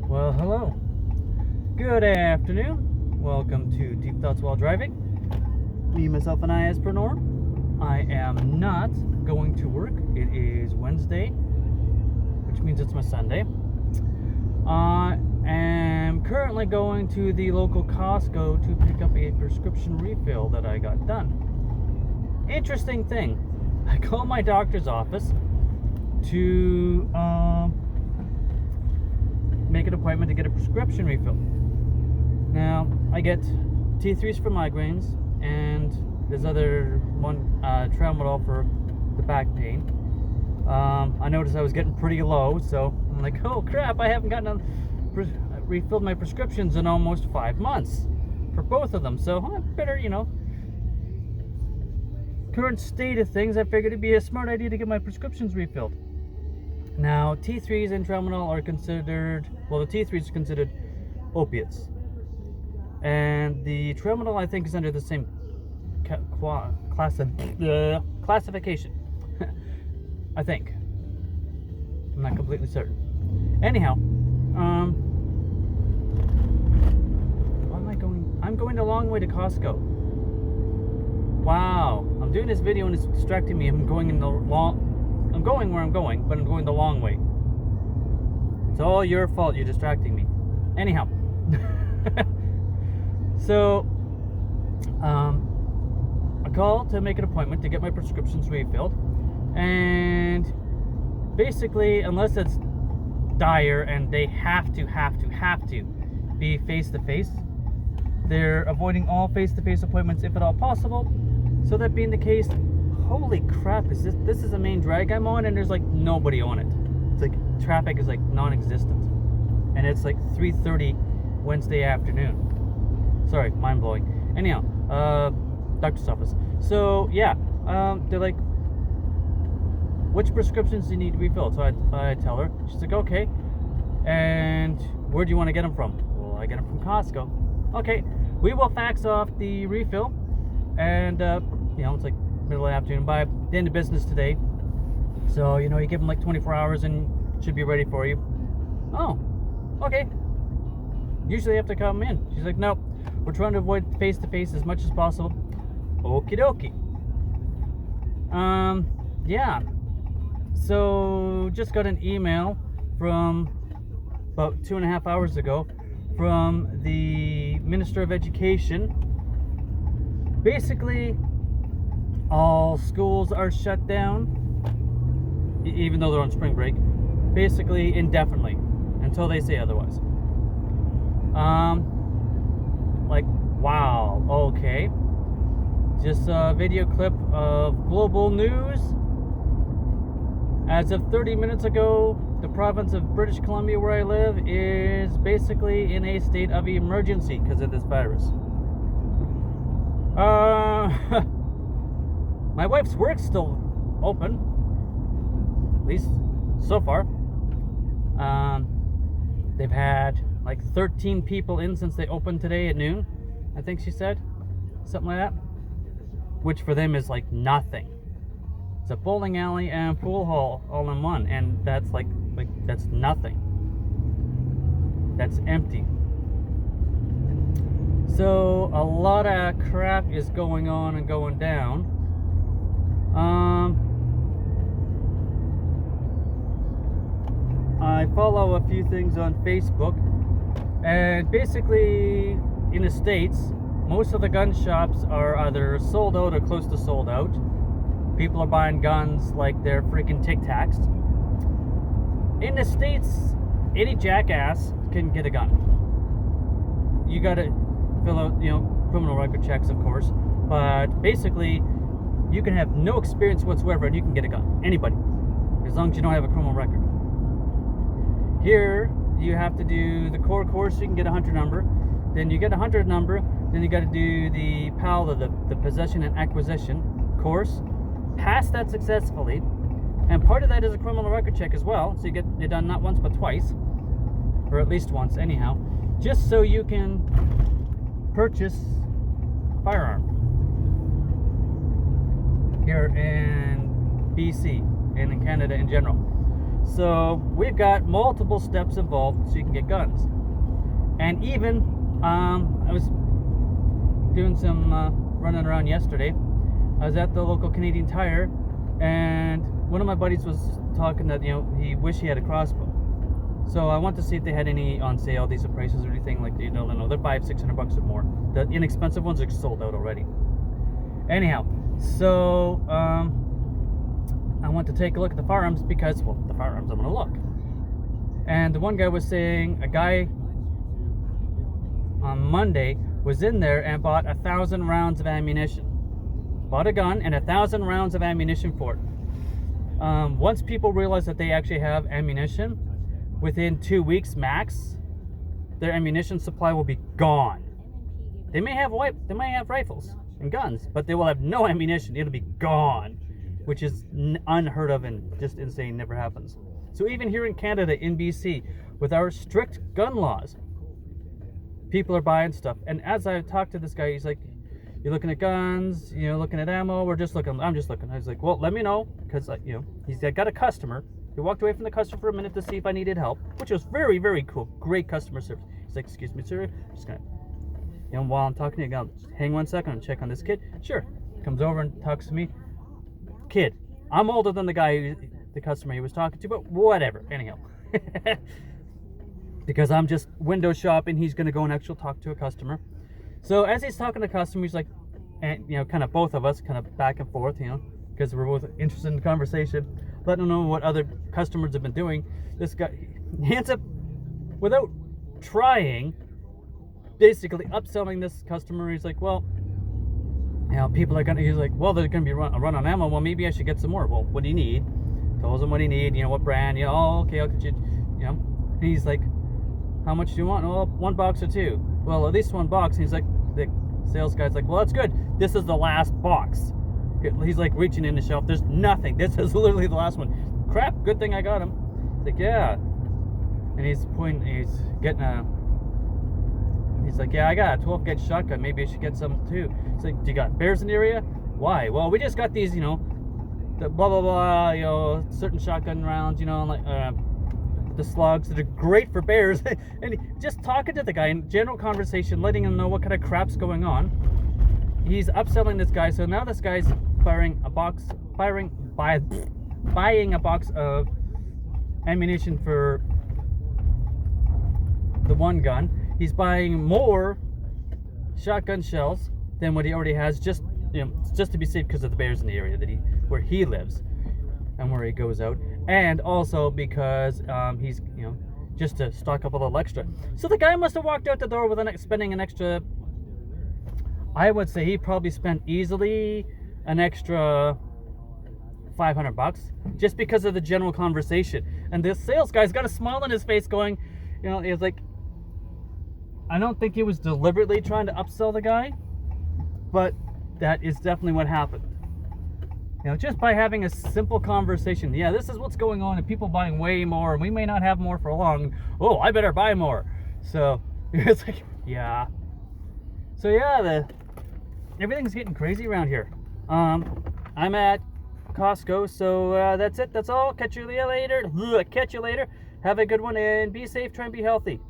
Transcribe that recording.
Well, hello. Good afternoon. Welcome to Deep Thoughts While Driving. Me, myself, and I as per norm. I am not going to work. It is Wednesday, which means it's my Sunday. I am currently going to the local Costco to pick up a prescription refill that I got done. Interesting thing. I called my doctor's office to make an appointment to get a prescription refill. Now, I get T3s for migraines, and there's other one, tramadol for the back pain. I noticed I was getting pretty low, so I'm like, oh crap, I haven't gotten refilled my prescriptions in almost 5 months for both of them, so I better, current state of things, I figured it'd be a smart idea to get my prescriptions refilled. Now, T3s and tramadol are considered, well, the T3s is considered opiates. And the tramadol, I think, is under the same classification. I think. I'm not completely certain. Anyhow, why am I going? I'm going a long way to Costco. Wow, I'm doing this video and it's distracting me. I'm going where I'm going, but I'm going the long way. It's all your fault, you're distracting me. Anyhow. So, I called to make an appointment to get my prescriptions refilled. And basically, unless it's dire and they have to be face-to-face, they're avoiding all face-to-face appointments if at all possible. So that being the case, holy crap, this is the main drag I'm on, and there's like nobody on it. It's like traffic is like non-existent, and it's like 3:30 Wednesday afternoon. Sorry, mind-blowing. Anyhow, doctor's office. So yeah, they're like, which prescriptions do you need to be filled? So I tell her. She's like, okay, and where do you want to get them from? Well, I get them from Costco. Okay, we will fax off the refill, and it's like middle of the afternoon, by the end of business today. So, you give them like 24 hours and it should be ready for you. Oh, okay. Usually you have to come in. She's like, nope, we're trying to avoid face-to-face as much as possible. Okie dokie. Yeah. So, just got an email from about 2.5 hours ago from the Minister of Education. Basically, all schools are shut down, even though they're on spring break, basically indefinitely, until they say otherwise. Like, wow, okay. Just a video clip of global news. As of 30 minutes ago, the province of British Columbia, where I live, is basically in a state of emergency because of this virus. My wife's work's still open, at least so far. They've had like 13 people in since they opened today at noon, I think she said, something like that, which for them is like nothing. It's a bowling alley and pool hall all in one, and that's like that's nothing. That's empty. So a lot of crap is going on and going down. I follow a few things on Facebook, and basically in the States, most of the gun shops are either sold out or close to sold out. People are buying guns like they're freaking Tic Tacs. In the States, any jackass can get a gun. You gotta fill out, criminal record checks, of course, but basically, you can have no experience whatsoever and you can get a gun. Anybody. As long as you don't have a criminal record. Here, you have to do the core course so you can get a hunter number. Then you get a hunter number. Then you got to do the PAL, the possession and acquisition course. Pass that successfully. And part of that is a criminal record check as well. So you get it done not once but twice. Or at least once, anyhow. Just so you can purchase a firearm. Here in BC and in Canada in general. So we've got multiple steps involved so you can get guns. And even I was doing some running around yesterday. I was at the local Canadian Tire, and one of my buddies was talking that, you know, he wished he had a crossbow. So I wanted to see if they had any on sale, decent prices or anything. Like, you know, they're $500-600 or more. The inexpensive ones are sold out already. Anyhow, so I want to take a look at the firearms because, well, the firearms I'm going to look. And the one guy was saying a guy on Monday was in there and bought 1,000 rounds of ammunition. Bought a gun and 1,000 rounds of ammunition for it. Once people realize that they actually have ammunition, within 2 weeks max, their ammunition supply will be gone. They may have rifles and guns, but they will have no ammunition. It'll be gone, which is unheard of and just insane. Never happens. So even here in Canada, in BC, with our strict gun laws, people are buying stuff. And as I talked to this guy, he's like, "You're looking at guns, you know, looking at ammo." We're just looking. I'm just looking. I was like, "Well, let me know," because you know, he's got a customer. He walked away from the customer for a minute to see if I needed help, which was very, very cool. Great customer service. He's like, "Excuse me, sir, just gonna, you know, while I'm talking to you, I'll hang 1 second and check on this kid." Sure. Comes over and talks to me. Kid, I'm older than the guy, the customer he was talking to, but whatever. Anyhow, because I'm just window shopping, he's gonna go and actually talk to a customer. So as he's talking to the customer, he's like, and you know, kind of both of us, kind of back and forth, you know, because we're both interested in the conversation, letting them know what other customers have been doing. This guy, he ends up, without trying, basically upselling this customer. He's like, "Well, you know, people are gonna," he's like, "Well, there's gonna be a run on ammo. Well, maybe I should get some more." "Well, what do you need?" Tells him what he need, you know, what brand, you know. "Oh, okay, I'll get you," you know. And he's like, "How much do you want?" "Well, 1 box or 2. "Well, at least 1 box. And he's like, the sales guy's like, "Well, that's good. This is the last box." He's like reaching in the shelf. There's nothing. This is literally the last one. "Crap, good thing I got him." He's like, "Yeah." And he's getting a, he's like, "Yeah, I got a 12 gauge shotgun. Maybe I should get some too." He's like, "Do you got bears in the area?" "Why?" "Well, we just got these, you know, the blah, blah, blah, you know, certain shotgun rounds, you know, like, the slugs that are great for bears." And just talking to the guy in general conversation, letting him know what kind of crap's going on. He's upselling this guy. So now this guy's buying a box of ammunition for the one gun. He's buying more shotgun shells than what he already has, just, you know, just to be safe because of the bears in the area where he lives and where he goes out, and also because he's, you know, just to stock up a little extra. So the guy must have walked out the door with spending an extra, I would say he probably spent easily an extra $500 just because of the general conversation. And this sales guy's got a smile on his face going, you know, he's like, I don't think he was deliberately trying to upsell the guy, but that is definitely what happened. You know, just by having a simple conversation. "Yeah, this is what's going on, and people buying way more, and we may not have more for long. Oh, I better buy more." So it's like, yeah. So yeah, everything's getting crazy around here. I'm at Costco, so that's it. That's all. Catch you later. Have a good one and be safe. Try and be healthy.